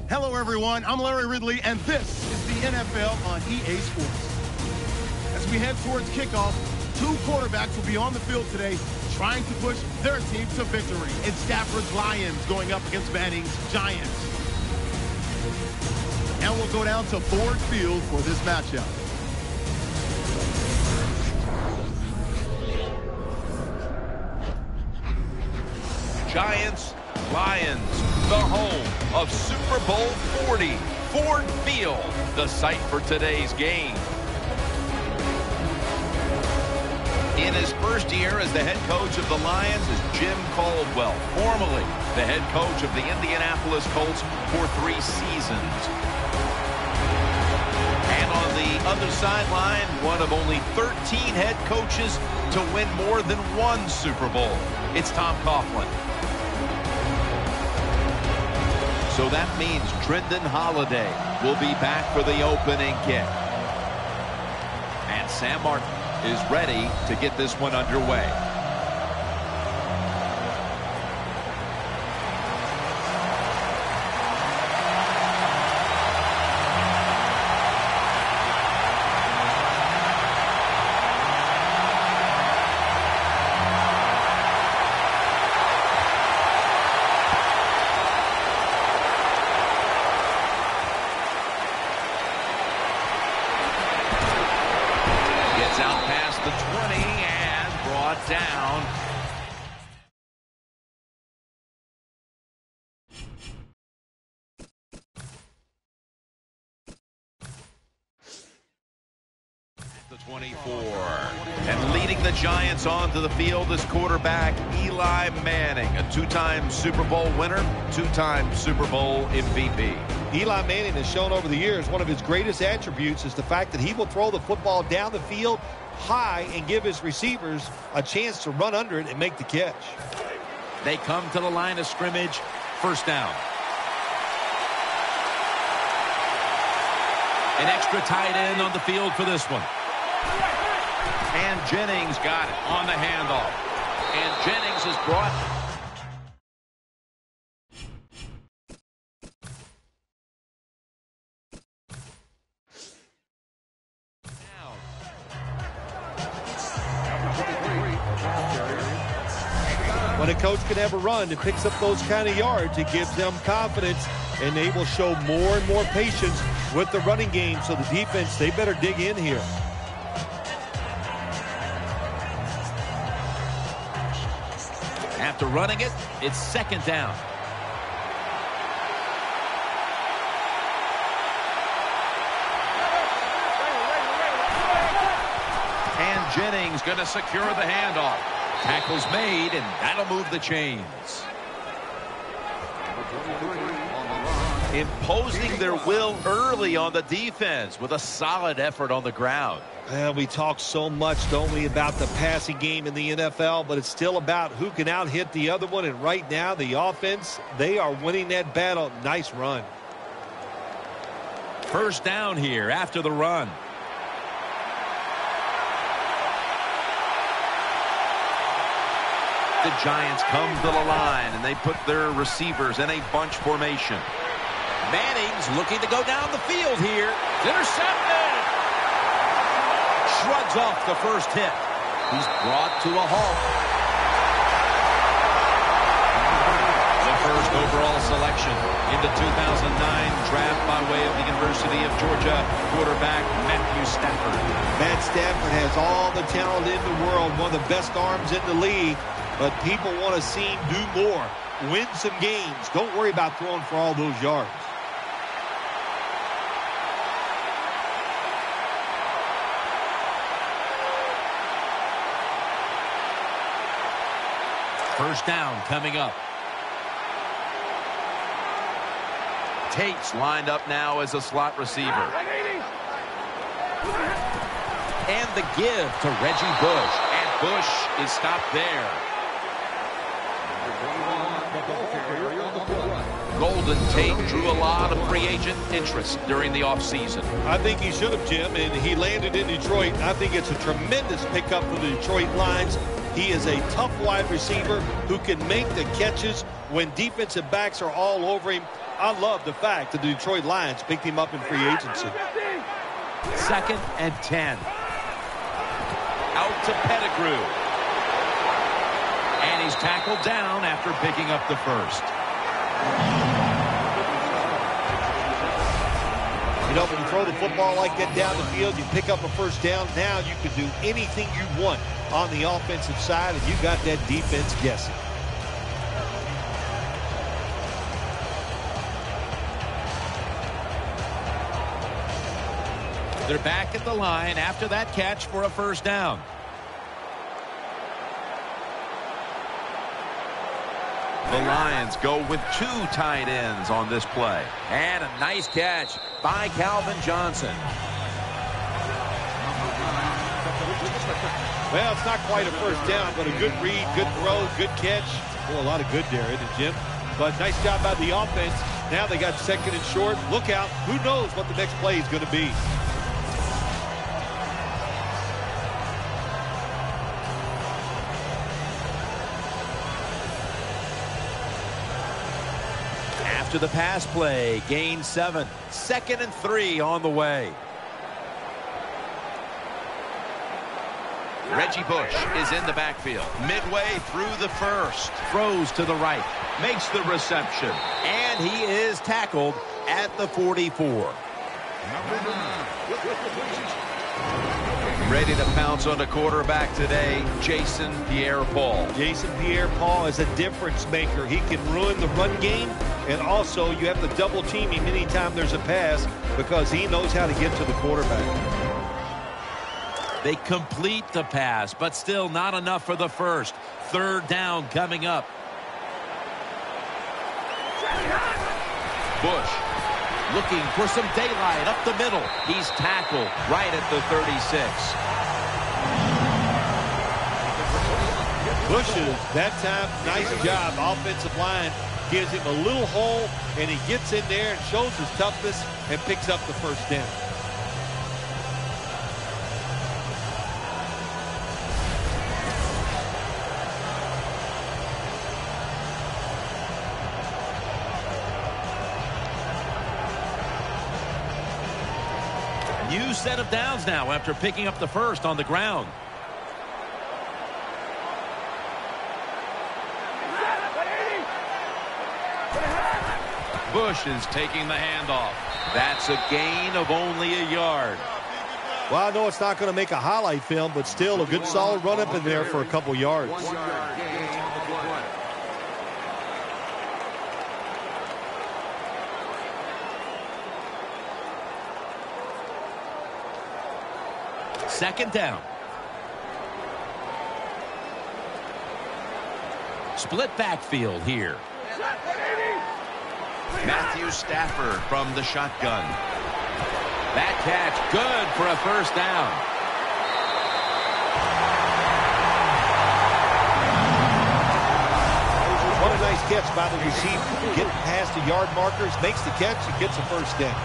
Hello, everyone. I'm Larry Ridley, and this is the NFL on EA Sports. As we head towards kickoff, two quarterbacks will be on the field today trying to push their team to victory. It's Stafford's Lions going up against Manning's Giants. And we'll go down to Ford Field for this matchup. Giants, Lions, the home of Super Bowl 40, Ford Field, the site for today's game. In his first year as the head coach of the Lions is Jim Caldwell, formerly the head coach of the Indianapolis Colts for 3 seasons. And on the other sideline, one of only 13 head coaches to win more than 1 Super Bowl. It's Tom Coughlin. So that means Trendon Holiday will be back for the opening kick. And Sam Martin is ready to get this one underway. Out past the 20 and brought down. The 24. And leading the Giants onto the field is quarterback Eli Manning, a 2-time Super Bowl winner, 2-time Super Bowl MVP. Eli Manning has shown over the years one of his greatest attributes is the fact that he will throw the football down the field high and give his receivers a chance to run under it and make the catch. They come to the line of scrimmage, first down. An extra tight end on the field for this one. And Jennings got it on the handoff. And Jennings is brought. When a coach can have a run that picks up those kind of yards, it gives them confidence, and they will show more and more patience with the running game. So the defense, they better dig in here. After running it, it's second down. And Jennings going to secure the handoff. Tackle's made, and that'll move the chains. Imposing their will early on the defense with a solid effort on the ground. We talk so much, don't we, about the passing game in the NFL, but it's still about who can out-hit the other one, and right now, the offense, they are winning that battle. Nice run. First down here after the run. The Giants come to the line, and they put their receivers in a bunch formation. Manning's looking to go down the field here. Intercepted! Shrugs off the first hit. He's brought to a halt. The first overall selection in the 2009 draft by way of the University of Georgia, quarterback Matthew Stafford. Matt Stafford has all the talent in the world, one of the best arms in the league. But people want to see him do more, win some games. Don't worry about throwing for all those yards. First down coming up. Tate's lined up now as a slot receiver. And the give to Reggie Bush. And Bush is stopped there. Golden Tate drew a lot of free agent interest during the offseason. I think he should have, Jim, and he landed in Detroit. I think it's a tremendous pickup for the Detroit Lions. He is a tough wide receiver who can make the catches when defensive backs are all over him. I love the fact that the Detroit Lions picked him up in free agency. 2nd and 10. Out to Pettigrew. And he's tackled down after picking up the first. You know, when you throw the football like that down the field, you pick up a first down. Now you can do anything you want on the offensive side, and you got that defense guessing. They're back at the line after that catch for a first down. The Lions go with 2 tight ends on this play. And a nice catch by Calvin Johnson. Well, it's not quite a first down, but a good read, good throw, good catch. Well, a lot of good there, isn't it, Jim? But nice job by the offense. Now they got 2nd and short. Look out. Who knows what the next play is going to be. After the pass play, gain 7. 2nd and 3 on the way. Reggie Bush is in the backfield. Midway through the first. Throws to the right. Makes the reception. And he is tackled at the 44. Ready to pounce on the quarterback today, Jason Pierre-Paul. Jason Pierre-Paul is a difference maker. He can ruin the run game, and also you have to double team him anytime there's a pass because he knows how to get to the quarterback. They complete the pass, but still not enough for the first. 3rd down coming up. Bush looking for some daylight up the middle. He's tackled right at the 36. Bushes, that time, nice job. Offensive line gives him a little hole, and he gets in there and shows his toughness and picks up the first down. New set of downs now after picking up the first on the ground. Bush is taking the handoff. That's a gain of only a yard. Well, I know it's not going to make a highlight film, but still a good solid run up in there for a couple yards. Second down. Split backfield here. Matthew Stafford from the shotgun. That catch good for a first down. What a nice catch by the receiver. Getting past the yard markers, makes the catch, and gets a first down.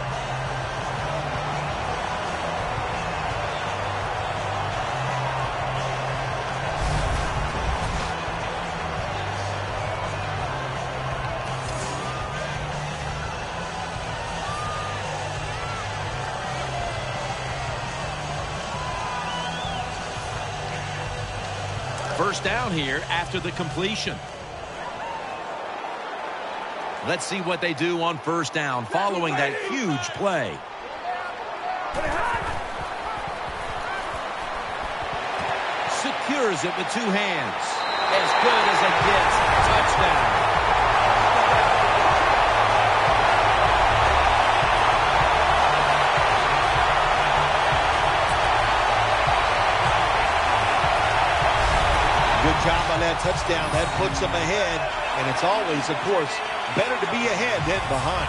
First down here after the completion. Let's see what they do on first down following that huge play. Secures it with 2 hands. As good as it gets. Touchdown. Good job on that touchdown. That puts them ahead, and it's always, of course, better to be ahead than behind.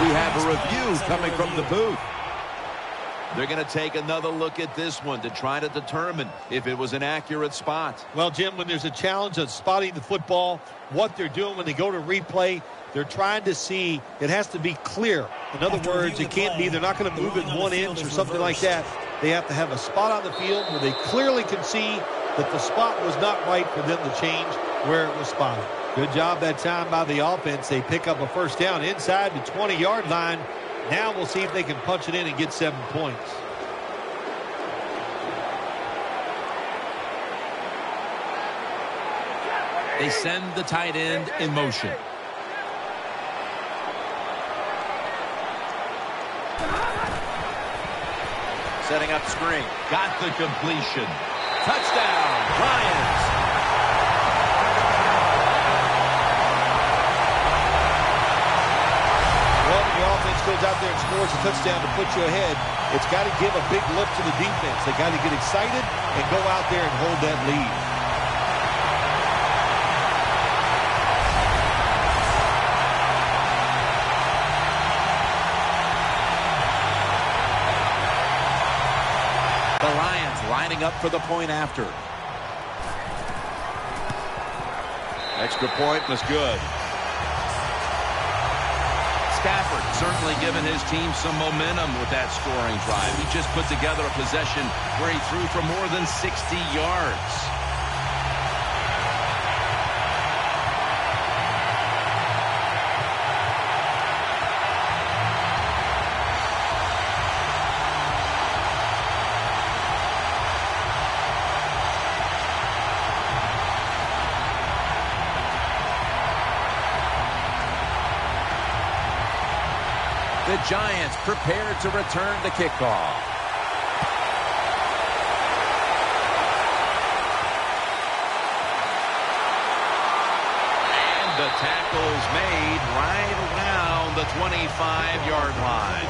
We have a review coming from the booth. They're going to take another look at this one to try to determine if it was an accurate spot. Well, Jim, when there's a challenge of spotting the football, what they're doing when they go to replay, they're trying to see it has to be clear. In other words, it can't be they're not going to move it 1 inch or something like that. They have to have a spot on the field where they clearly can see that the spot was not right for them to change where it was spotted. Good job that time by the offense. They pick up a first down inside the 20-yard line. Now we'll see if they can punch it in and get 7 points. They send the tight end in motion. Setting up screen. Got the completion. Touchdown, Lions. Well, when your offense goes out there and scores a touchdown to put you ahead, it's got to give a big lift to the defense. They got to get excited and go out there and hold that lead. The Lions lining up for the point after. Extra point was good. Stafford certainly given his team some momentum with that scoring drive. He just put together a possession where he threw for more than 60 yards. The Giants prepared to return the kickoff. And the tackle's made right around the 25-yard line.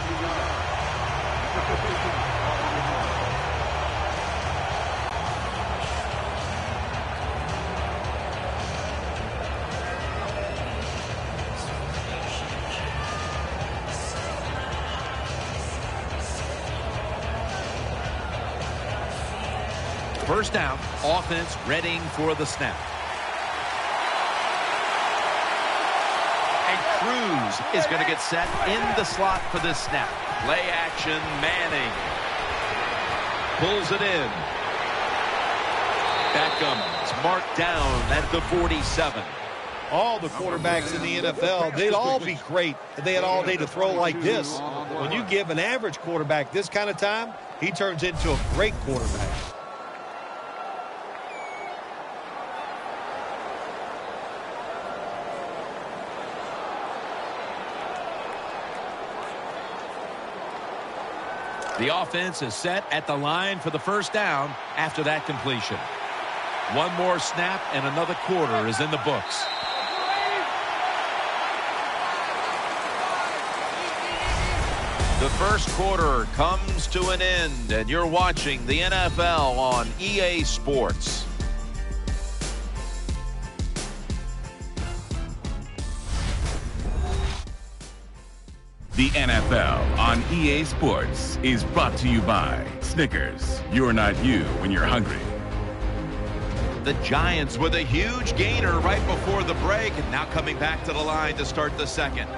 First down, offense readying for the snap. And Cruz is going to get set in the slot for this snap. Play action, Manning. Pulls it in. Beckham's marked down at the 47. All the quarterbacks in the NFL, they'd all be great if they had all day to throw like this. When you give an average quarterback this kind of time, he turns into a great quarterback. The offense is set at the line for the first down after that completion. One more snap and another quarter is in the books. The first quarter comes to an end, and you're watching the NFL on EA Sports. The NFL on EA Sports is brought to you by Snickers. You're not you when you're hungry. The Giants with a huge gainer right before the break, and now coming back to the line to start the second.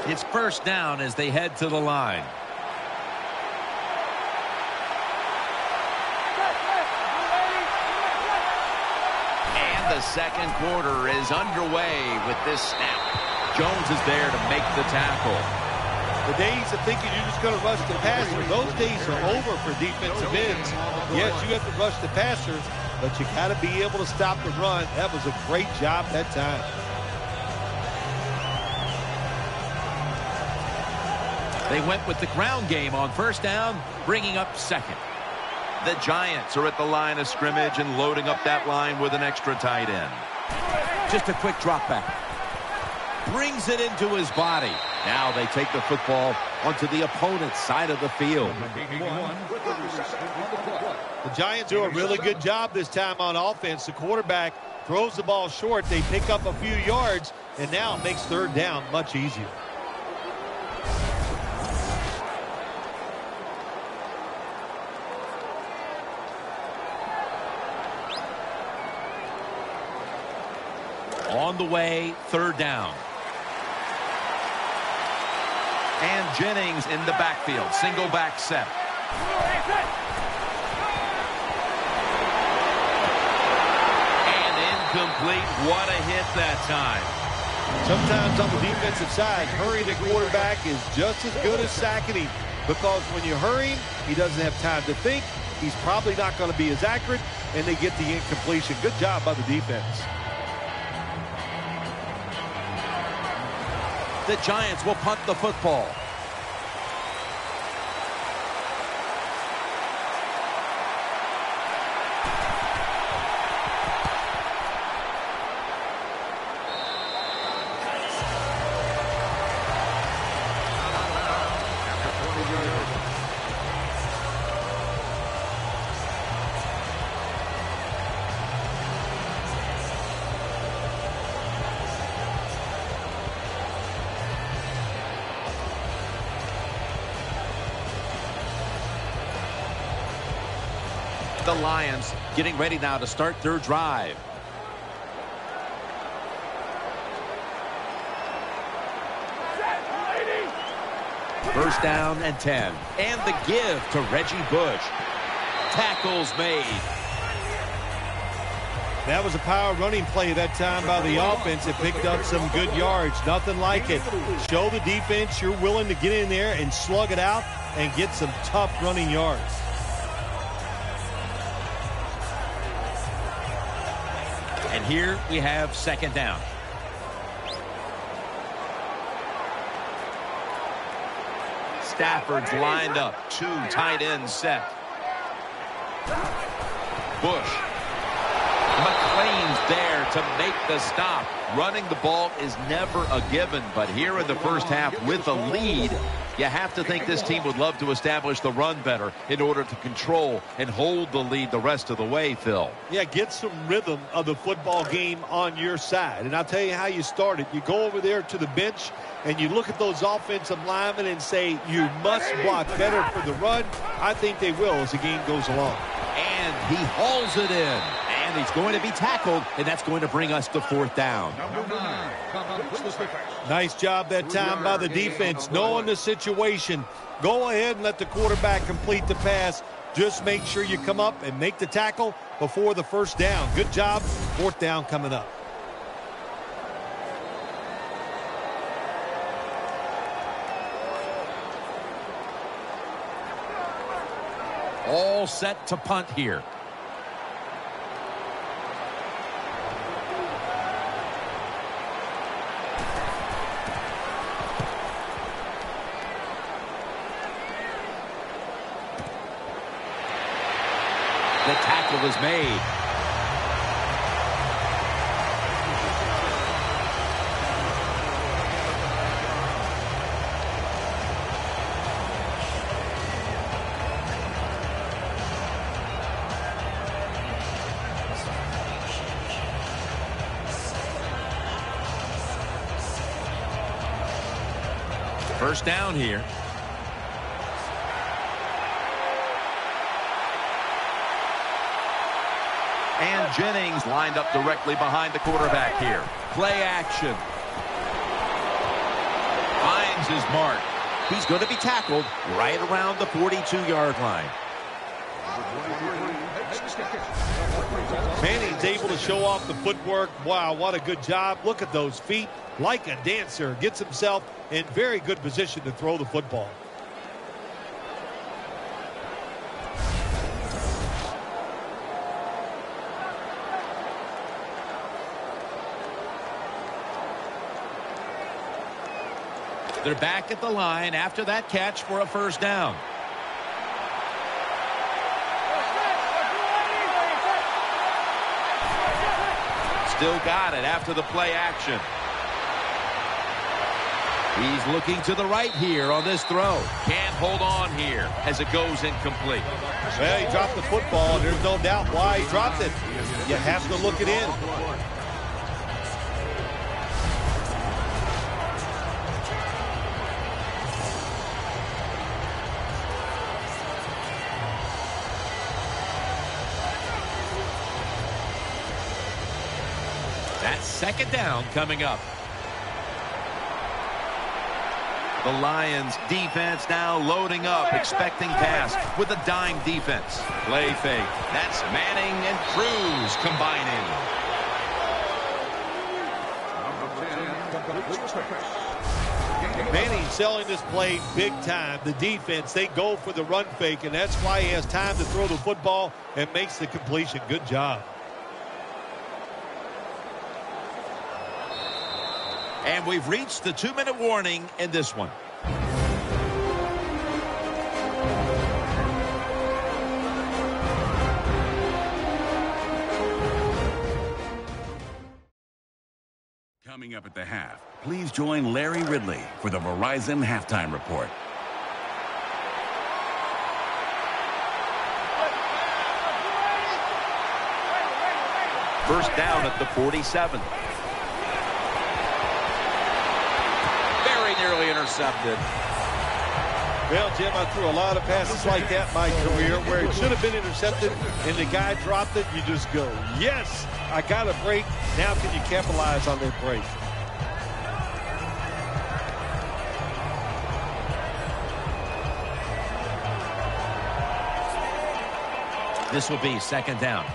It's first down as they head to the line. The second quarter is underway with this snap. Jones is there to make the tackle. The days of thinking you're just going to rush the passer, those days are over for defensive ends. Yes, you have to rush the passer, but you got to be able to stop the run. That was a great job that time. They went with the ground game on first down, bringing up second. The Giants are at the line of scrimmage and loading up that line with an extra tight end. Just a quick drop back. Brings it into his body. Now they take the football onto the opponent's side of the field. The Giants do a really good job this time on offense. The quarterback throws the ball short. They pick up a few yards, and now it makes third down much easier. On the way, third down. And Jennings in the backfield. Single back set. And incomplete. What a hit that time. Sometimes on the defensive side, hurrying the quarterback is just as good as sacking him, because when you hurry him, he doesn't have time to think. He's probably not going to be as accurate, and they get the incompletion. Good job by the defense. The Giants will punt the football. The Lions getting ready now to start their drive. First down and 10. And the give to Reggie Bush. Tackles made. That was a power running play that time by the offense. It picked up some good yards. Nothing like it. Show the defense you're willing to get in there and slug it out and get some tough running yards. And here we have second down. Stafford's lined up. Two tight ends set. Bush. McLean's there to make the stop. Running the ball is never a given, but here in the first half with a lead, you have to think this team would love to establish the run better in order to control and hold the lead the rest of the way, Phil. Yeah, get some rhythm of the football game on your side. And I'll tell you how you start it. You go over there to the bench and you look at those offensive linemen and say, you must block better for the run. I think they will as the game goes along. And he hauls it in. And he's going to be tackled, and that's going to bring us to fourth down. Nice job that time by the defense, knowing the situation. Go ahead and let the quarterback complete the pass. Just make sure you come up and make the tackle before the first down. Good job. Fourth down coming up. All set to punt here. The tackle is made. First down here. And Jennings lined up directly behind the quarterback here. Play action. Finds his mark. He's going to be tackled right around the 42-yard line. Manning's able to show off the footwork. Wow, what a good job. Look at those feet. Like a dancer. Gets himself in very good position to throw the football. They're back at the line after that catch for a first down. Still got it after the play action. He's looking to the right here on this throw. Can't hold on here as it goes incomplete. Well, he dropped the football, and there's no doubt why he dropped it. You have to look it in. That's second down coming up. The Lions defense now loading up, expecting pass with a dime defense. Play fake. That's Manning and Cruz combining. Manning selling this play big time. The defense, they go for the run fake, and that's why he has time to throw the football and makes the completion. Good job. And we've reached the 2-minute warning in this one. Coming up at the half, please join Larry Ridley for the Verizon Halftime Report. First down at the 47. Nearly intercepted. Well, Jim, I threw a lot of passes like that in my career where it should have been intercepted and the guy dropped it. You just go, yes, I got a break. Now can you capitalize on that break? This will be second down.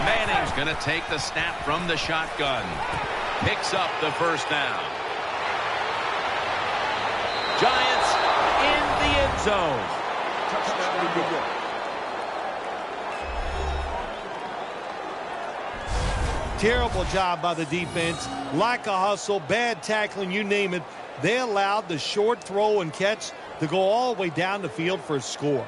Manning's going to take the snap from the shotgun. Picks up the first down. Giants in the end zone. Terrible job by the defense. Lack of hustle, bad tackling, you name it. They allowed the short throw and catch to go all the way down the field for a score.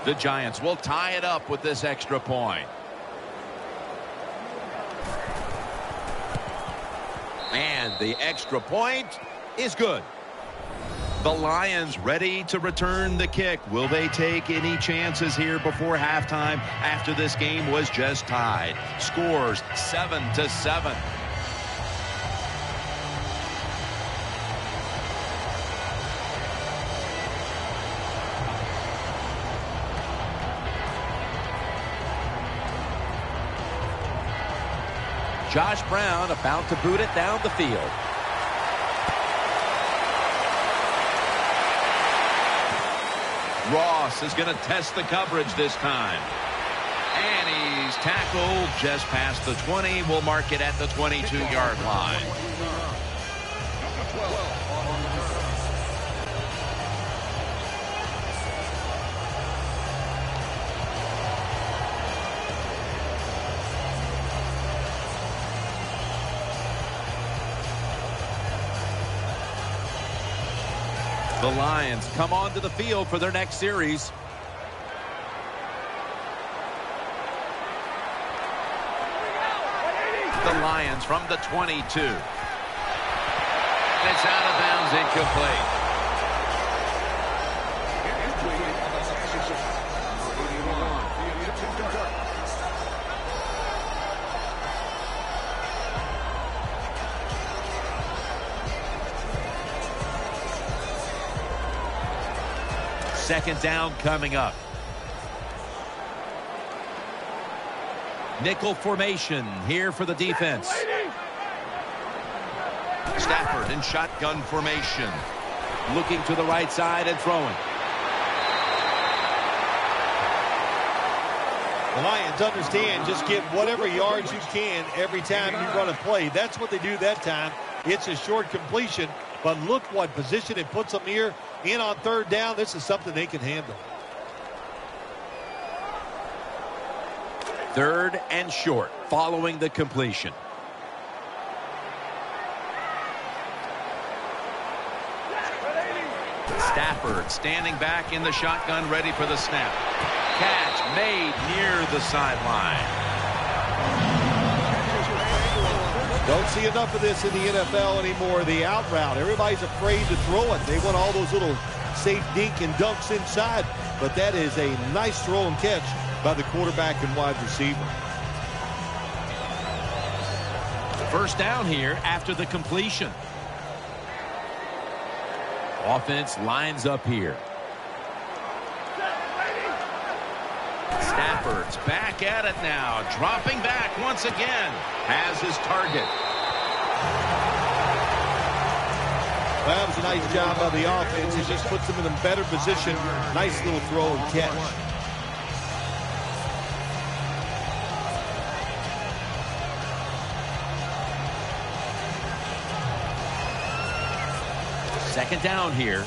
The Giants will tie it up with this extra point. And the extra point is good. The Lions ready to return the kick. Will they take any chances here before halftime after this game was just tied? Scores 7-7. Josh Brown about to boot it down the field. Ross is going to test the coverage this time. And he's tackled just past the 20. We'll mark it at the 22-yard line. The Lions come onto the field for their next series. The Lions from the 22. It's out of bounds, incomplete. Second down coming up. Nickel formation here for the defense. Stafford in shotgun formation. Looking to the right side and throwing. The Lions understand just get whatever yards you can every time you run a play. That's what they do that time. It's a short completion, but look what position it puts them here. In on third down, this is something they can handle. 3rd and short following the completion. Stafford standing back in the shotgun, ready for the snap. Catch made near the sideline. Don't see enough of this in the NFL anymore. The out route. Everybody's afraid to throw it. They want all those little safe dink and dunks inside. But that is a nice throw and catch by the quarterback and wide receiver. First down here after the completion. Offense lines up here. Stafford's back at it now. Dropping back once again. Has his target. Well, that was a nice job by the offense. It just puts them in a better position. Nice little throw and catch. Second down here.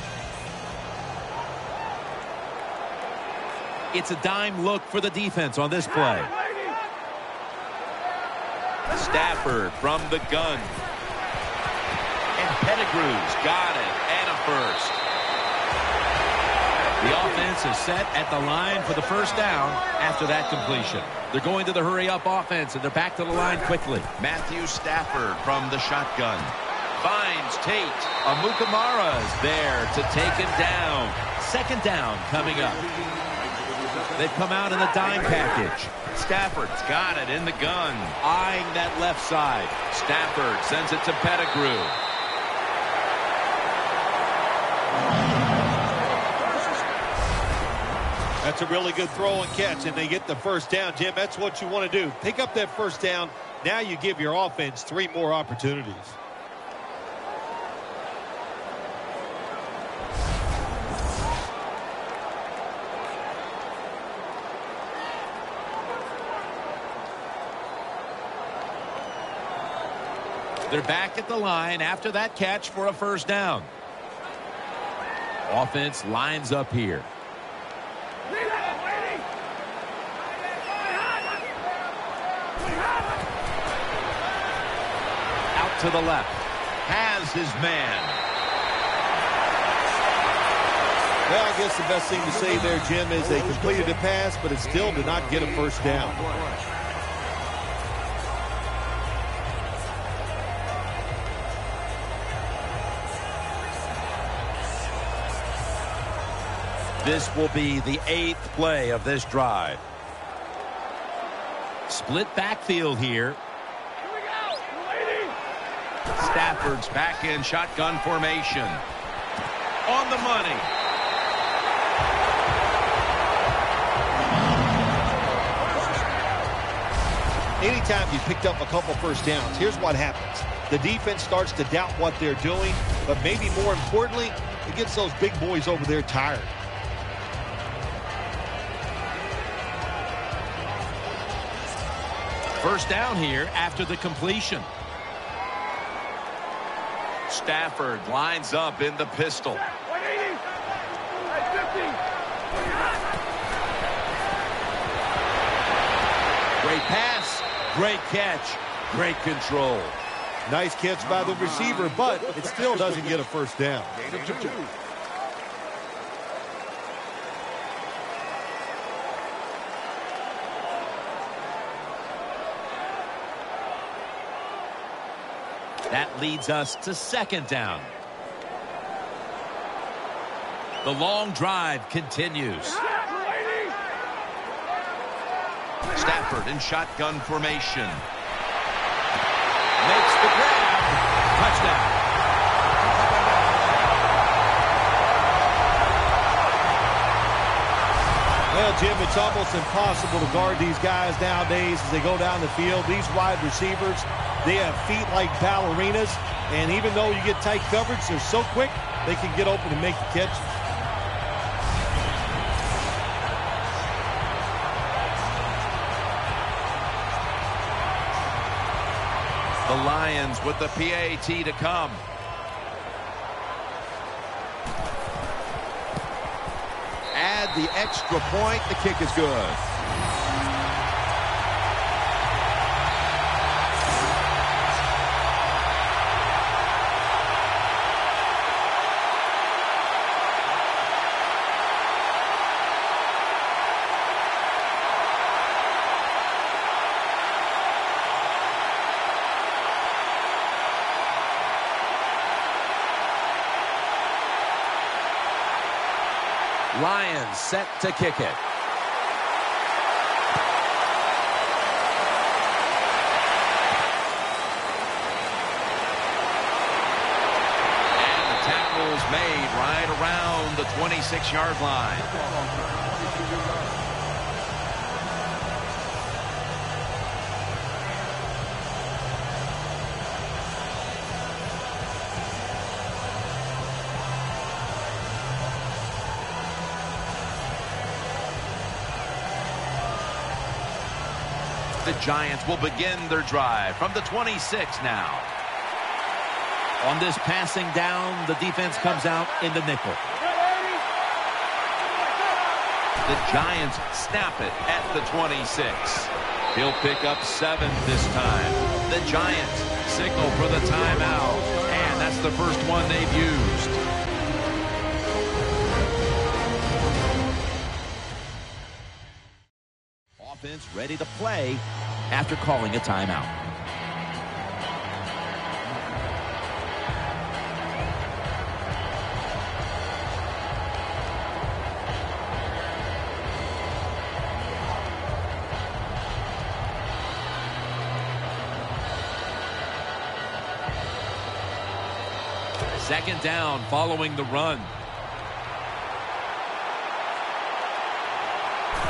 It's a dime look for the defense on this play. Stafford from the gun. And Pettigrew's got it. And a first. The offense is set at the line for the first down after that completion. They're going to the hurry-up offense, and they're back to the line quickly. Matthew Stafford from the shotgun. Finds Tate. Amukamara's there to take him down. Second down coming up. They've come out in the dime package. Stafford's got it in the gun. Eyeing that left side. Stafford sends it to Pettigrew. That's a really good throw and catch, and they get the first down. Jim, that's what you want to do. Pick up that first down. Now you give your offense 3 more opportunities. They're back at the line after that catch for a first down. Offense lines up here. Out to the left. Has his man. Well, I guess the best thing to say there, Jim, is they completed a pass, but it still did not get a first down. This will be the 8th play of this drive. Split backfield here. Stafford's back in shotgun formation. On the money. Anytime you picked up a couple first downs, here's what happens. The defense starts to doubt what they're doing, but maybe more importantly, it gets those big boys over there tired. First down here after the completion. Stafford lines up in the pistol. Great pass, great catch, great control. Nice catch by the receiver, but it still doesn't get a first down. That leads us to second down. The long drive continues. Stafford in shotgun formation. Makes the grab. Touchdown. Well, Jim, it's almost impossible to guard these guys nowadays as they go down the field. These wide receivers, they have feet like ballerinas, and even though you get tight coverage, they're so quick, they can get open and make the catch. The Lions with the PAT to come. Add the extra point. The kick is good. Lions set to kick it. Made right around the 26-yard line. The Giants will begin their drive from the 26 now. On this passing down, the defense comes out in the nickel. The Giants snap it at the 26. He'll pick up 7 this time. The Giants signal for the timeout, and that's the first one they've used. Offense ready to play after calling a timeout. Second down following the run.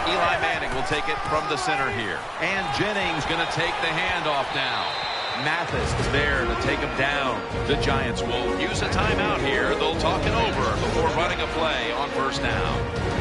Eli Manning will take it from the center here. And Jennings going to take the handoff now. Mathis is there to take him down. The Giants will use a timeout here. They'll talk it over before running a play on first down.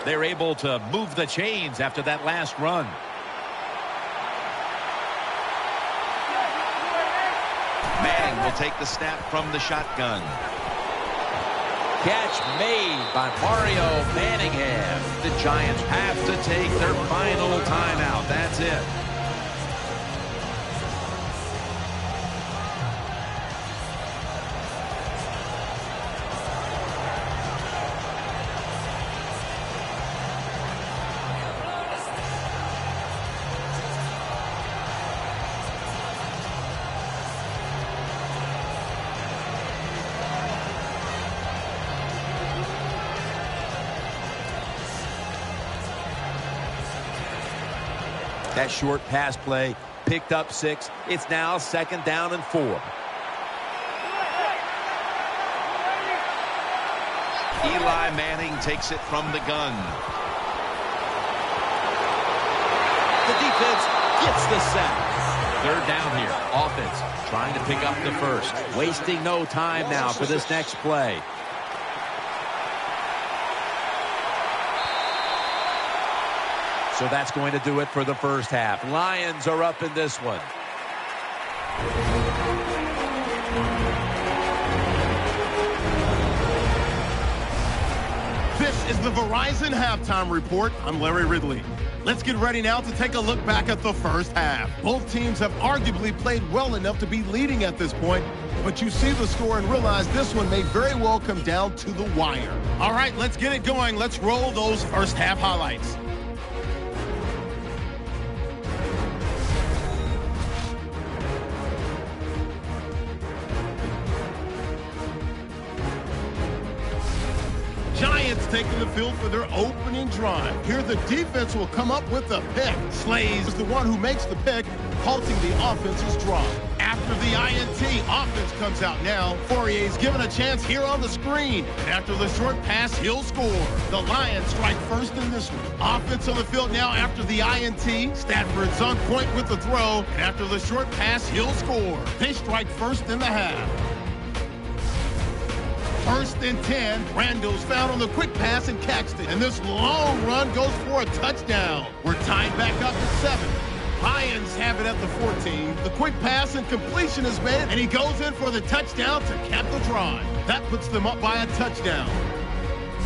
They're able to move the chains after that last run. Manning will take the snap from the shotgun. Catch made by Mario Manningham. The Giants have to take their final timeout. That's it. That short pass play picked up 6. It's now second down and 4. Eli Manning takes it from the gun. The defense gets the sack. Third down here. Offense trying to pick up the first. Wasting no time now for this next play. So that's going to do it for the first half. Lions are up in this one. This is the Verizon Halftime Report. I'm Larry Ridley. Let's get ready now to take a look back at the first half. Both teams have arguably played well enough to be leading at this point, but you see the score and realize this one may very well come down to the wire. All right, let's get it going. Let's roll those first half highlights. Giants taking the field for their opening drive. Here the defense will come up with the pick. Slays is the one who makes the pick, halting the offense's drive. After the INT, offense comes out now. Fourier's given a chance here on the screen. And after the short pass, he'll score. The Lions strike first in this one. Offense on the field now after the INT. Stafford's on point with the throw. And after the short pass, he'll score. They strike first in the half. First and 10, Randall's found on the quick pass and catched it. And this long run goes for a touchdown. We're tied back up at 7. Lions have it at the 14. The quick pass and completion is made, and he goes in for the touchdown to cap the drive. That puts them up by a touchdown.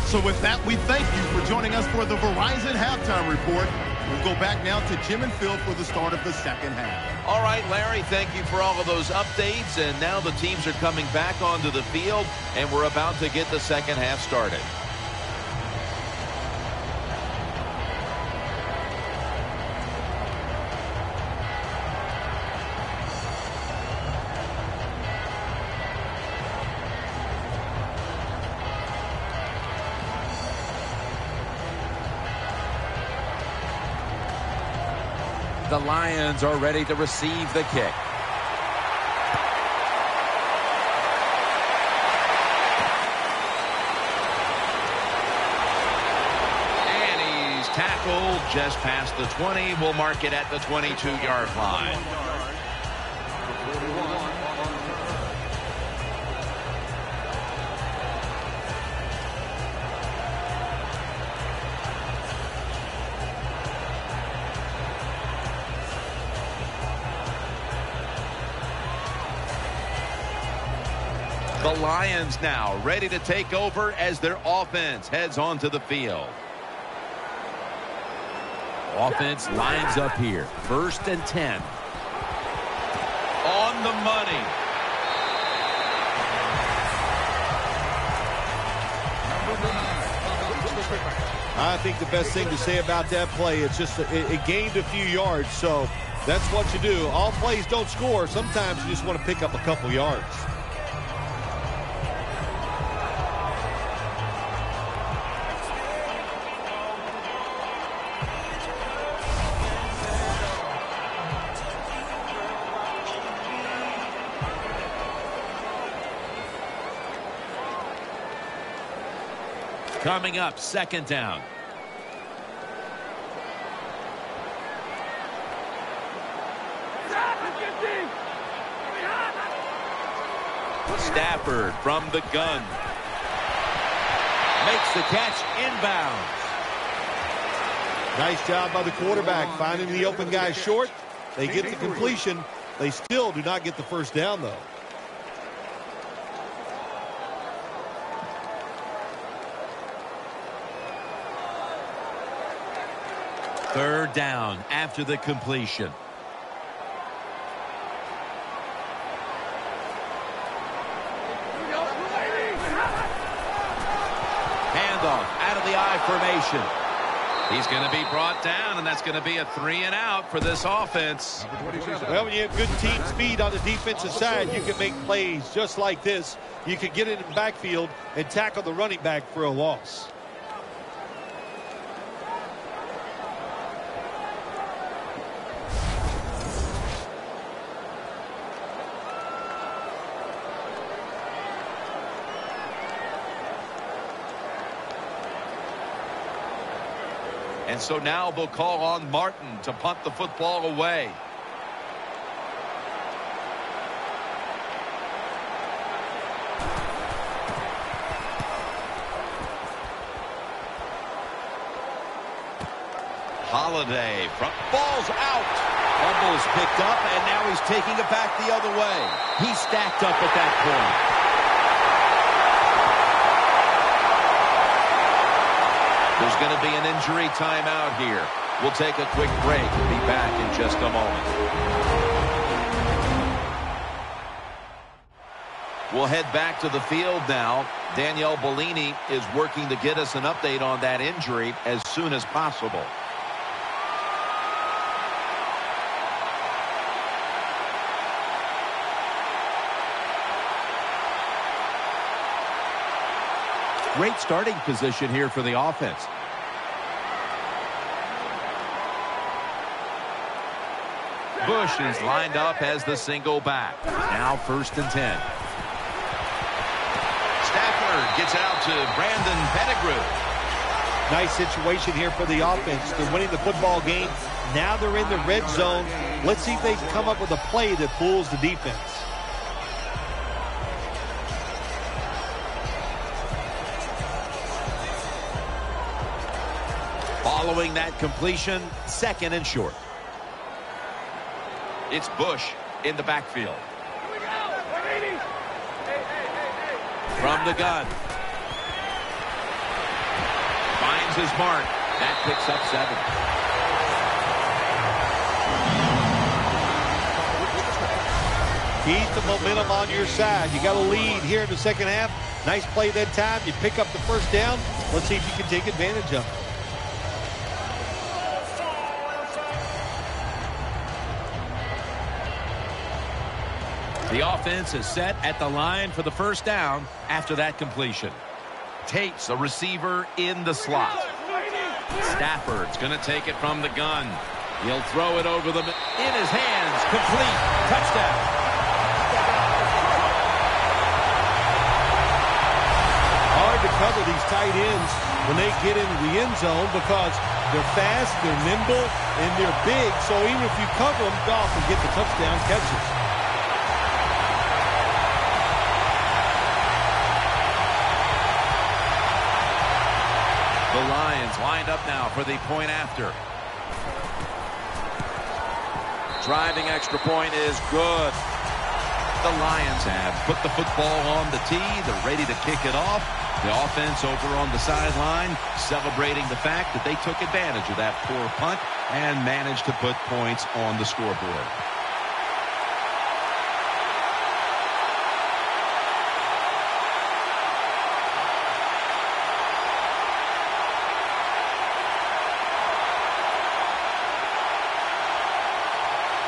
So with that, we thank you for joining us for the Verizon Halftime Report. We'll go back now to Jim and Phil for the start of the second half. All right, Larry, thank you for all of those updates. And now the teams are coming back onto the field, and we're about to get the second half started. The Lions are ready to receive the kick. And he's tackled just past the 20. We'll mark it at the 22-yard line. The Lions now ready to take over as their offense heads onto the field. Offense lines up here. 1st and 10. On the money. I think the best thing to say about that play, it's just it gained a few yards, so that's what you do. All plays don't score. Sometimes you just want to pick up a couple yards. Coming up, 2nd down. Stafford from the gun. Makes the catch inbounds. Nice job by the quarterback finding the open guy short. They get the completion. They still do not get the first down, though. Third down after the completion. Handoff out of the I formation. He's going to be brought down, and that's going to be a 3-and-out for this offense. Well, when you have good team speed on the defensive side, you can make plays just like this. You can get in the backfield and tackle the running back for a loss. And so now they'll call on Martin to punt the football away. Holiday from ball's out. Fumbles picked up, and now he's taking it back the other way. He's stacked up at that point. There's going to be an injury timeout here. We'll take a quick break and be back in just a moment. We'll head back to the field now. Danielle Bellini is working to get us an update on that injury as soon as possible. Great starting position here for the offense. Bush is lined up as the single back. Now 1st and 10. Stafford gets it out to Brandon Pettigrew. Nice situation here for the offense. They're winning the football game. Now they're in the red zone. Let's see if they can come up with a play that fools the defense. Following that completion, 2nd and short. It's Bush in the backfield. From the gun. Finds his mark. That picks up 7. Keep the momentum on your side. You got a lead here in the second half. Nice play that time. You pick up the first down. Let's see if you can take advantage of it. The offense is set at the line for the first down after that completion. Takes a receiver in the slot. Stafford's going to take it from the gun. He'll throw it over the in his hands. Complete. Touchdown. Hard to cover these tight ends when they get into the end zone because they're fast, they're nimble, and they're big. So even if you cover them, Goff will get the touchdown catches. The Lions lined up now for the point after. Driving extra point is good. The Lions have put the football on the tee. They're ready to kick it off. The offense over on the sideline celebrating the fact that they took advantage of that poor punt and managed to put points on the scoreboard.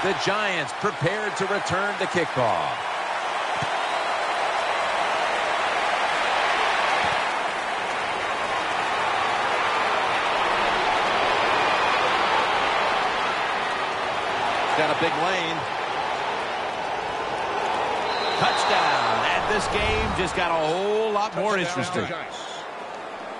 The Giants prepared to return the kickoff. Got a big lane. Touchdown. And this game just got a whole lot more interesting.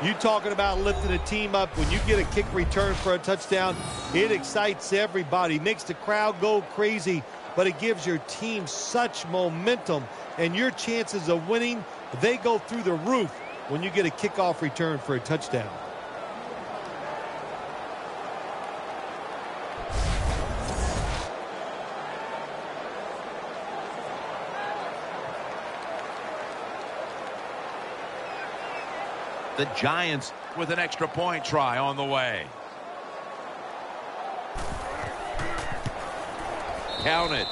You talking about lifting a team up. When you get a kick return for a touchdown, it excites everybody, makes the crowd go crazy, but it gives your team such momentum, and your chances of winning, they go through the roof when you get a kickoff return for a touchdown. The Giants with an extra point try on the way. Count it.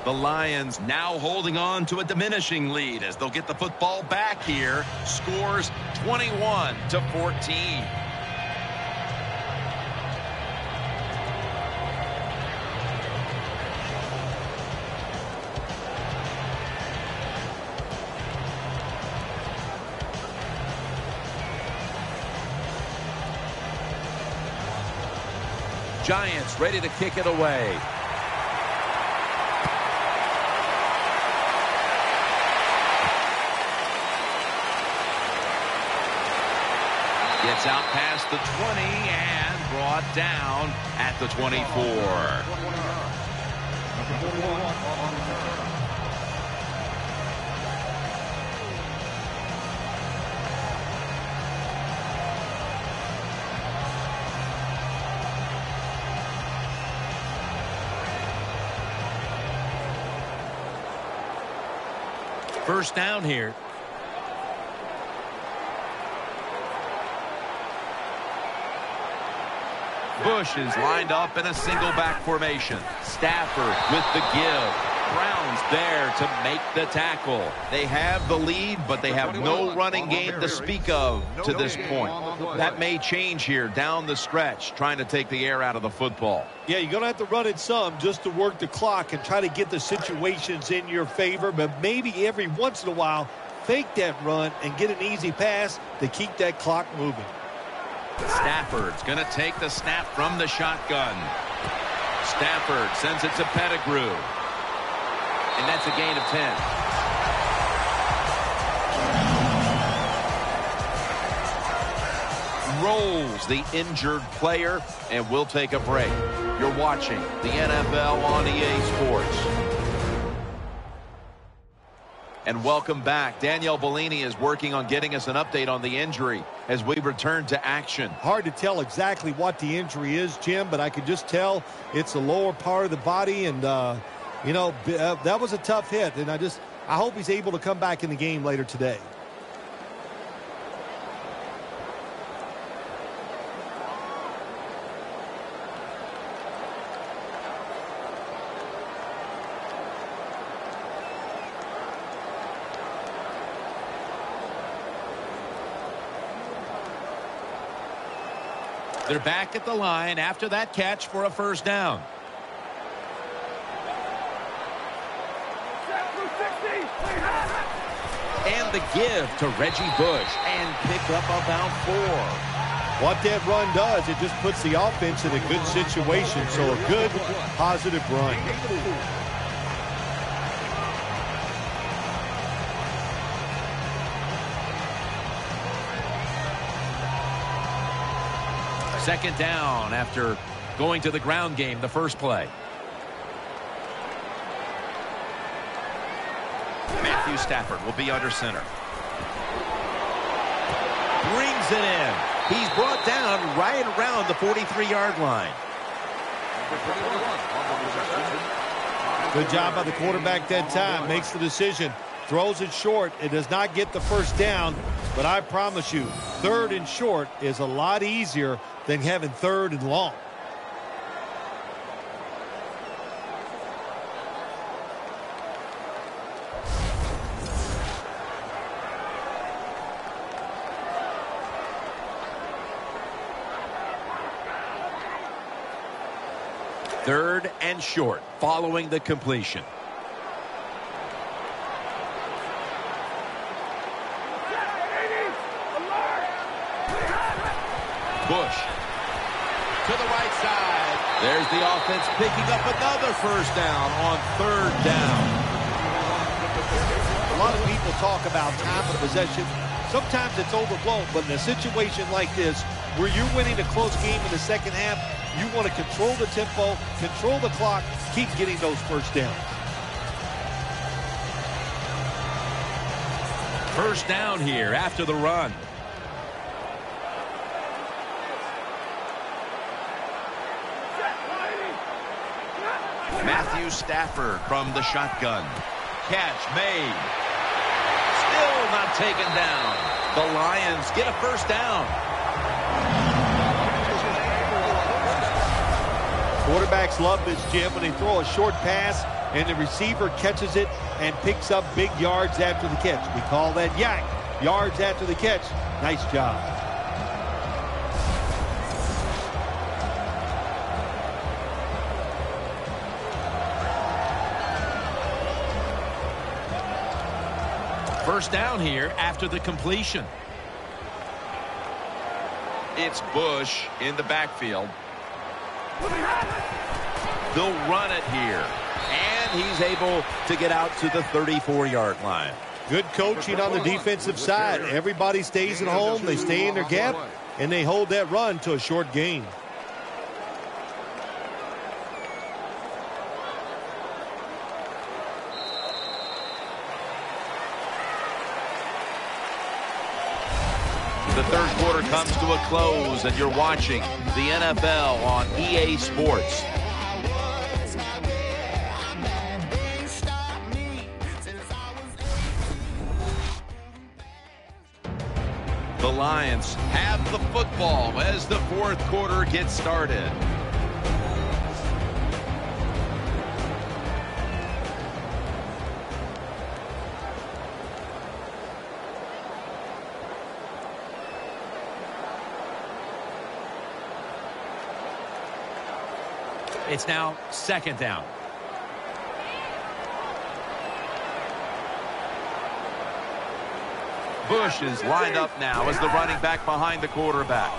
The Lions now holding on to a diminishing lead as they'll get the football back here. Scores 21-14. Giants ready to kick it away. Gets out past the 20 and brought down at the 24. First down here. Bush is lined up in a single back formation. Stafford with the give. Brown's there to make the tackle. They have the lead, but they have no running game to speak of to this point. That may change here down the stretch, trying to take the air out of the football. Yeah, you're going to have to run it some just to work the clock and try to get the situations in your favor, but maybe every once in a while, fake that run and get an easy pass to keep that clock moving. Stafford's going to take the snap from the shotgun. Stafford sends it to Pettigrew. And that's a gain of 10. Rolls the injured player, and we'll take a break. You're watching the NFL on EA Sports. And welcome back. Danielle Bellini is working on getting us an update on the injury as we return to action. Hard to tell exactly what the injury is, Jim, but I can just tell it's the lower part of the body, and you know, that was a tough hit, and I hope he's able to come back in the game later today. They're back at the line after that catch for a first down. And the give to Reggie Bush, and pick up about 4. What that run does, it just puts the offense in a good situation. So a good, positive run. Second down after going to the ground game the first play. Matthew Stafford will be under center. Brings it in. He's brought down right around the 43-yard line. Good job by the quarterback that time. Makes the decision. Throws it short. It does not get the first down. But I promise you, 3rd and short is a lot easier than having 3rd and long. Third and short following the completion. Bush to the right side. There's the offense picking up another first down on 3rd down. A lot of people talk about time of possession. Sometimes it's overblown, but in a situation like this, where you're winning a close game in the second half, you want to control the tempo, control the clock, keep getting those first downs. First down here after the run. Matthew Stafford from the shotgun. Catch made. Still not taken down. The Lions get a first down. Quarterbacks love this, Jim, when they throw a short pass and the receiver catches it and picks up big yards after the catch. We call that yak. Yards after the catch. Nice job. First down here after the completion. It's Bush in the backfield. They'll run it here. And he's able to get out to the 34-yard line. Good coaching on the defensive side. Everybody stays at home. They stay in their gap, and they hold that run to a short gain. The third quarter comes to a close, and you're watching the NFL on EA Sports. The Lions have the football as the fourth quarter gets started. It's now second down. Bush is lined up now as the running back behind the quarterback.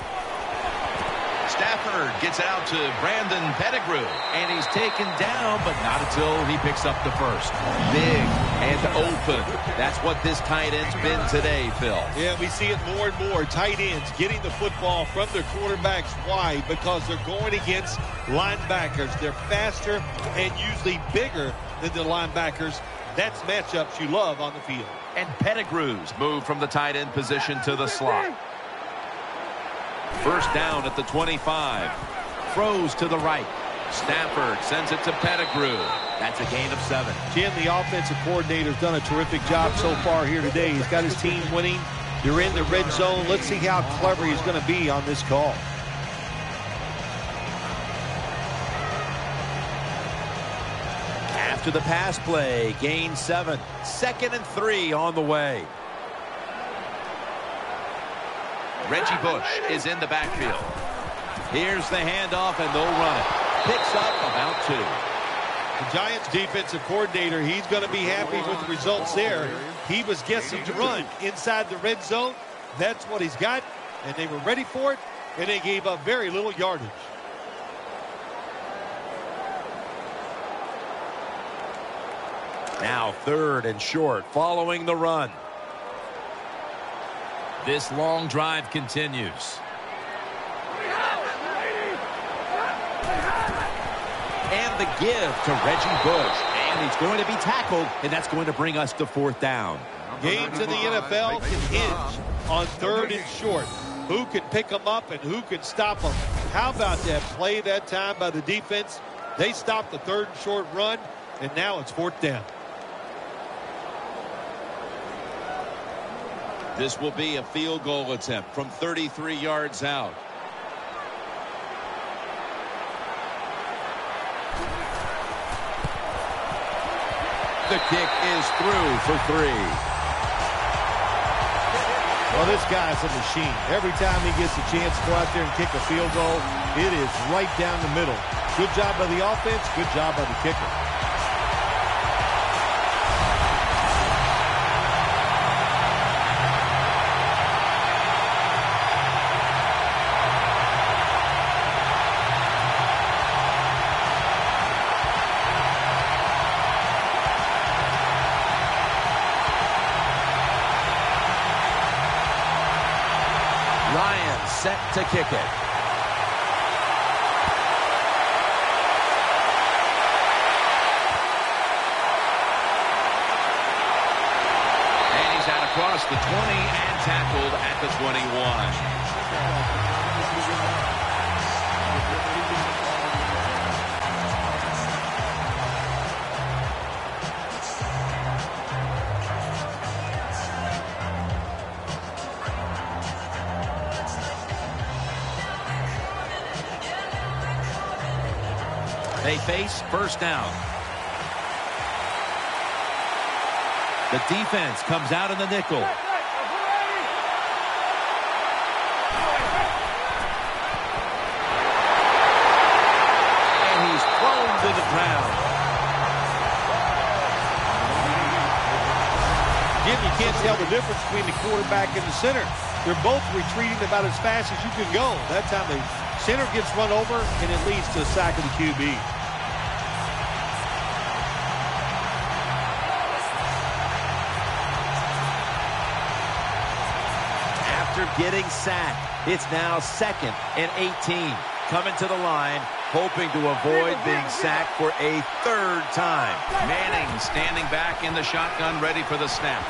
Stafford gets it out to Brandon Pettigrew, and he's taken down, but not until he picks up the first. Big and open. That's what this tight end's been today, Phil. Yeah, we see it more and more. Tight ends getting the football from their quarterbacks. Why? Because they're going against linebackers. They're faster and usually bigger than the linebackers. That's matchups you love on the field. And Pettigrew's moved from the tight end position to the slot. First down at the 25. Throws to the right. Stafford sends it to Pettigrew. That's a gain of 7. Jim, the offensive coordinator's done a terrific job so far here today. He's got his team winning. You're in the red zone. Let's see how clever he's going to be on this call. After the pass play, gain 7. 2nd and 3 on the way. Reggie Bush is in the backfield. Here's the handoff, and they'll run it. Picks up about 2. The Giants defensive coordinator, he's going to be happy with the results there. He was guessing to run inside the red zone. That's what he's got, and they were ready for it, and they gave up very little yardage. Now 3rd and short following the run. This long drive continues. And the give to Reggie Bush. And he's going to be tackled, and that's going to bring us to 4th down. Games in the NFL can hinge on 3rd and short. Who can pick them up and who can stop them? How about that play that time by the defense? They stopped the 3rd and short run, and now it's 4th down. This will be a field goal attempt from 33 yards out. The kick is through for 3. Well, this guy's a machine. Every time he gets a chance to go out there and kick a field goal, it is right down the middle. Good job by the offense, good job by the kicker. Set to kick it. And he's out across the 20 and tackled at the 21. They face 1st down. The defense comes out in the nickel. And he's thrown to the ground. Jim, you can't tell the difference between the quarterback and the center. They're both retreating about as fast as you can go. That time the center gets run over, and it leads to a sack of the QB. After getting sacked, it's now 2nd and 18. Coming to the line, hoping to avoid being sacked for a 3rd time. Manning standing back in the shotgun, ready for the snap.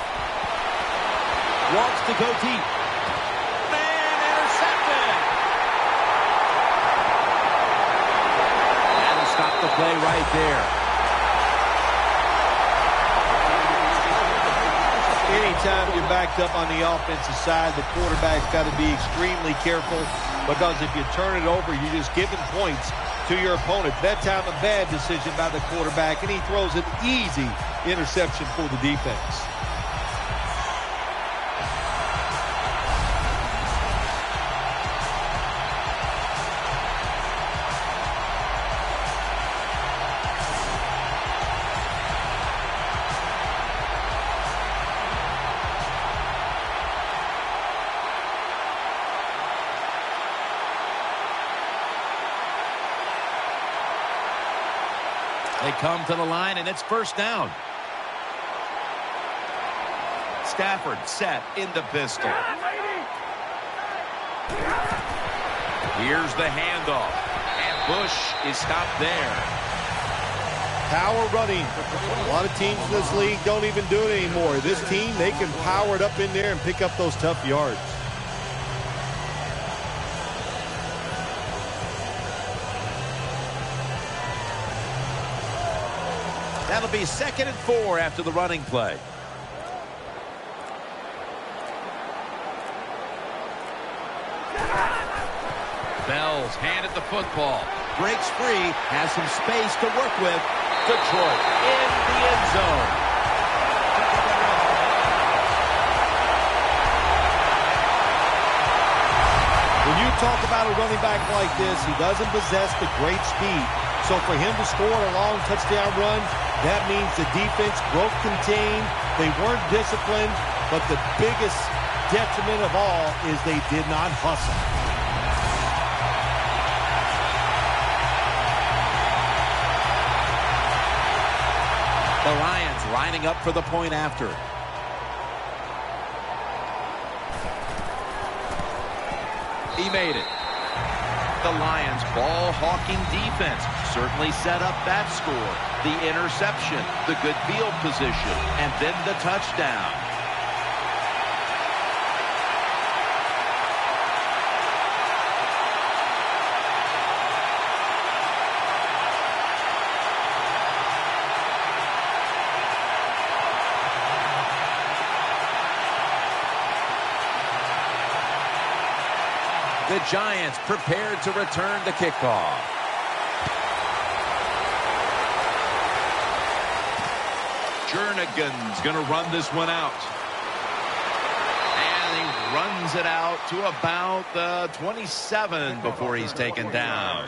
Wants to go deep. And intercepted. That'll stop the play right there. Anytime you're backed up on the offensive side, the quarterback's got to be extremely careful, because if you turn it over, you're just giving points to your opponent. That time, a bad decision by the quarterback, and he throws an easy interception for the defense. They come to the line, and it's 1st down. Stafford set in the pistol. Here's the handoff. And Bush is stopped there. Power running. A lot of teams in this league don't even do it anymore. This team, they can power it up in there and pick up those tough yards. That'll be 2nd and 4 after the running play. Bell's handed the football. Breaks free, has some space to work with. Detroit in the end zone. When you talk about a running back like this, he doesn't possess the great speed. So for him to score a long touchdown run, that means the defense broke contain. They weren't disciplined, but the biggest detriment of all is they did not hustle. The Lions lining up for the point after. He made it. The Lions ball-hawking defense certainly set up that score. The interception, the good field position, and then the touchdown. The Giants prepared to return the kickoff. Jernigan's going to run this one out. And he runs it out to about the 27 before he's taken down.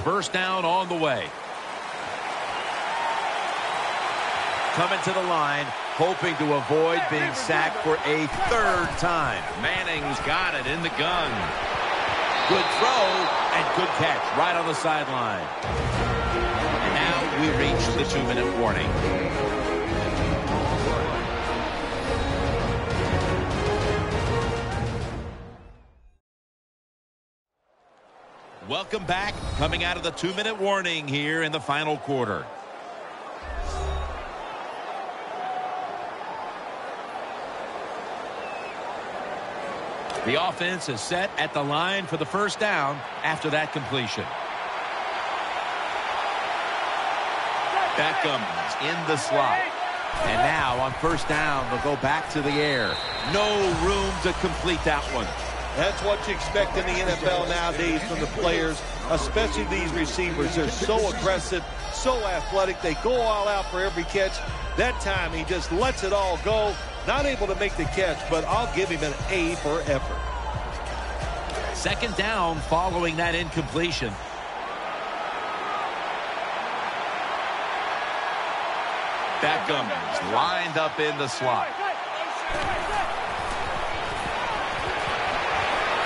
First down on the way. Coming to the line, hoping to avoid being sacked for a third time. Manning's got it in the gun. Good throw and good catch right on the sideline. And now we reach the 2-minute warning. Welcome back, coming out of the 2-minute warning here in the final quarter. The offense is set at the line for the first down after that completion. Beckham's in the slot. And now on first down, they'll go back to the air. No room to complete that one. That's what you expect in the NFL nowadays from the players, especially these receivers. They're so aggressive, so athletic. They go all out for every catch. That time he just lets it all go. Not able to make the catch, but I'll give him an A for effort. Second down following that incompletion. Beckham's lined up in the slot.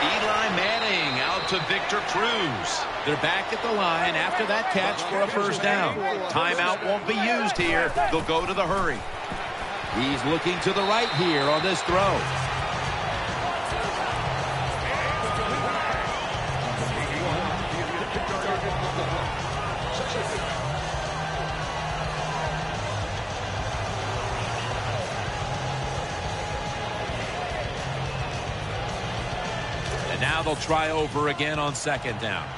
Eli Manning out to Victor Cruz. They're back at the line after that catch for a first down. Timeout won't be used here. They'll go to the hurry. He's looking to the right here on this throw. Now they'll try over again on second down.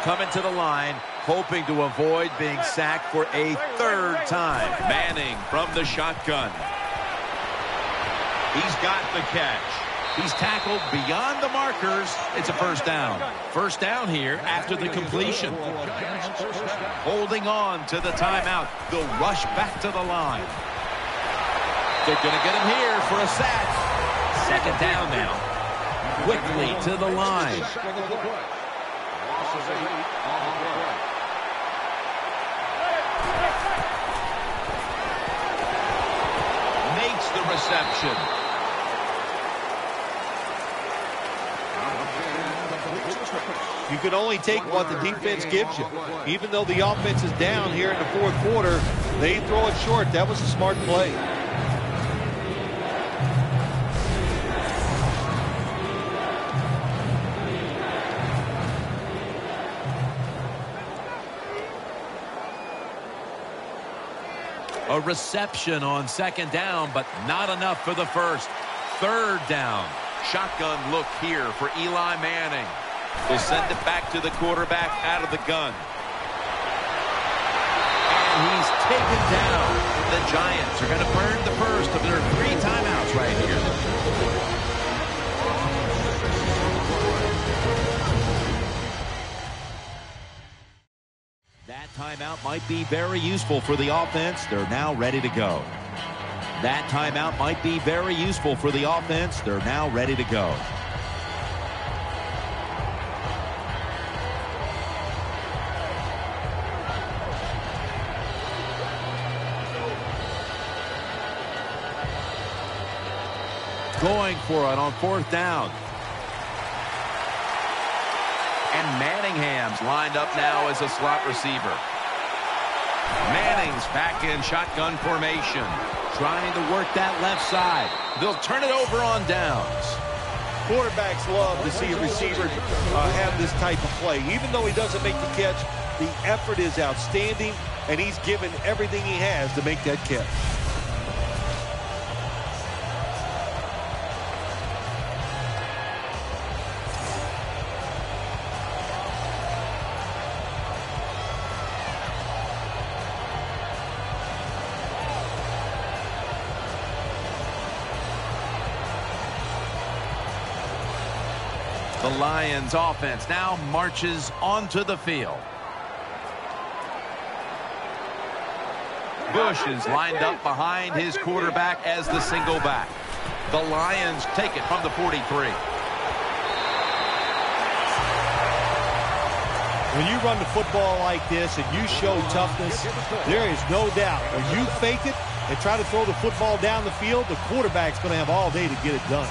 Coming to the line, hoping to avoid being sacked for a third time. Manning from the shotgun. He's got the catch. He's tackled beyond the markers. It's a first down. First down here after the completion. Holding on to the timeout. They'll rush back to the line. They're going to get him here for a sack. Second down now. Quickly to the line. Makes the reception. You can only take what the defense gives you. Even though the offense is down here in the fourth quarter, they throw it short. That was a smart play. A reception on second down, but not enough for the first. Third down. Shotgun look here for Eli Manning. They'll send it back to the quarterback out of the gun. And he's taken down. the Giants are going to burn the first of their 3 timeouts right here. That timeout might be very useful for the offense. They're now ready to go. That timeout might be very useful for the offense. They're now ready to go. Going for it on 4th down. And Manningham's lined up now as a slot receiver. Manning's back in shotgun formation, trying to work that left side. They'll turn it over on downs. Quarterbacks love to see a receiver have this type of play. Even though he doesn't make the catch, the effort is outstanding, and he's given everything he has to make that catch. The Lions offense now marches onto the field. Bush is lined up behind his quarterback as the single back. The Lions take it from the 43. When you run the football like this and you show toughness, there is no doubt when you fake it and try to throw the football down the field, the quarterback's going to have all day to get it done.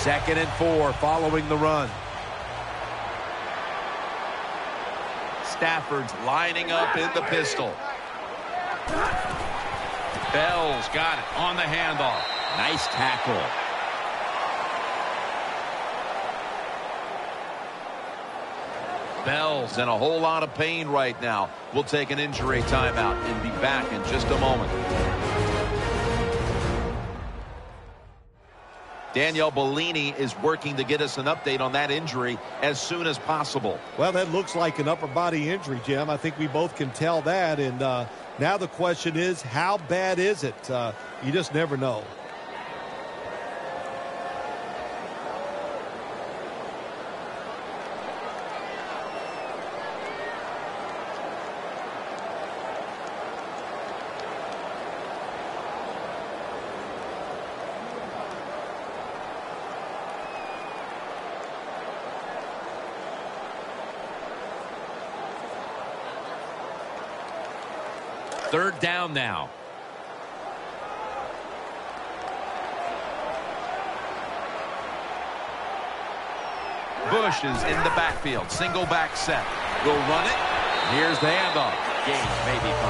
Second and 4 following the run. Stafford's lining up in the pistol. Bell's got it on the handoff. Nice tackle. Bell's in a whole lot of pain right now. We'll take an injury timeout and be back in just a moment. Danielle Bellini is working to get us an update on that injury as soon as possible. Well, that looks like an upper body injury, Jim. I think we both can tell that. And now the question is, how bad is it? You just never know. Third down now. Bush is in the backfield. Single back set. Will run it. Here's the handoff. Gain maybe 5.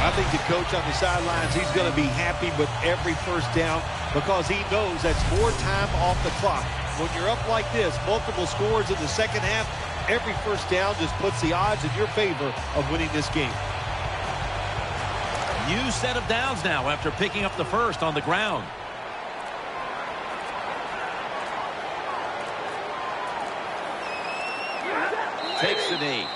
I think the coach on the sidelines, he's going to be happy with every first down because he knows that's more time off the clock. When you're up like this, multiple scores in the second half, every first down just puts the odds in your favor of winning this game. New set of downs now after picking up the first on the ground. Takes the knee.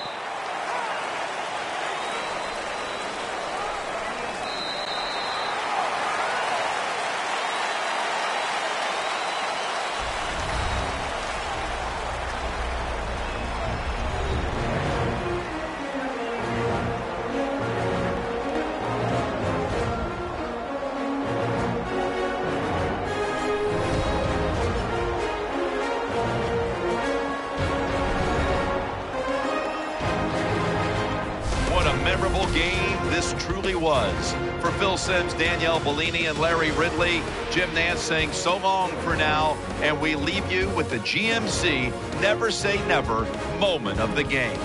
Was. For Phil Simms, Danielle Bellini, and Larry Ridley, Jim Nantz saying so long for now, and we leave you with the GMC Never Say Never moment of the game.